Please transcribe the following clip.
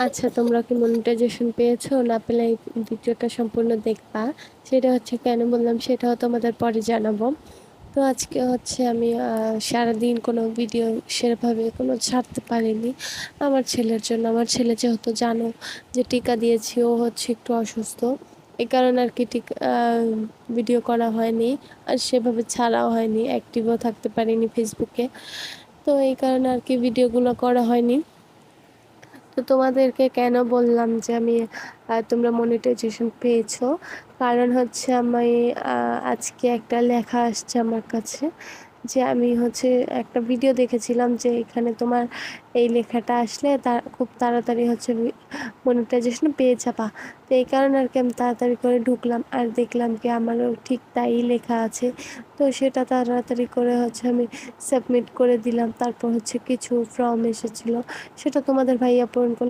আচ্ছা, তোমরা কি মনিটাইজেশন পেয়েছো? না পেলে এই ভিডিওটা সম্পূর্ণ দেখবা। সেটা হচ্ছে কেন বললাম সেটাও তোমাদের পরে জানাবো। তো আজকে হচ্ছে আমি সারাদিন কোনো ভিডিও সেভাবে কোনো ছাড়তে পারিনি আমার ছেলের জন্য। আমার ছেলে যেহেতু জানো যে টিকা দিয়েছি, ও হচ্ছে একটু অসুস্থ, এই কারণে আর কি ভিডিও করা হয়নি, আর সেভাবে ছাড়াও হয়নি, অ্যাক্টিভও থাকতে পারিনি ফেসবুকে। তো এই কারণে আর কি ভিডিওগুলো করা হয়নি। তো তোমাদেরকে কেন বললাম যে আমি তোমরা মনিটাইজেশন পেয়েছো, কারণ হচ্ছে আমি আজকে একটা লেখা আসছে আমার কাছে, যে আমি হচ্ছে একটা ভিডিও দেখেছিলাম যে এখানে তোমার এই লেখাটা আসলে খুব তাড়াতাড়ি হচ্ছে মনিটাইজেশন পেয়ে যাবা। তো এই কারণে আর কি আমি তাড়াতাড়ি করে ঢুকলাম, আর দেখলাম কি আমারও ঠিক তাই লেখা আছে। তো সেটা তাড়াতাড়ি করে হচ্ছে আমি সাবমিট করে দিলাম। তারপর হচ্ছে কিছু ফর্ম এসেছিলো, সেটা তোমাদের ভাইয়া পূরণ করলো।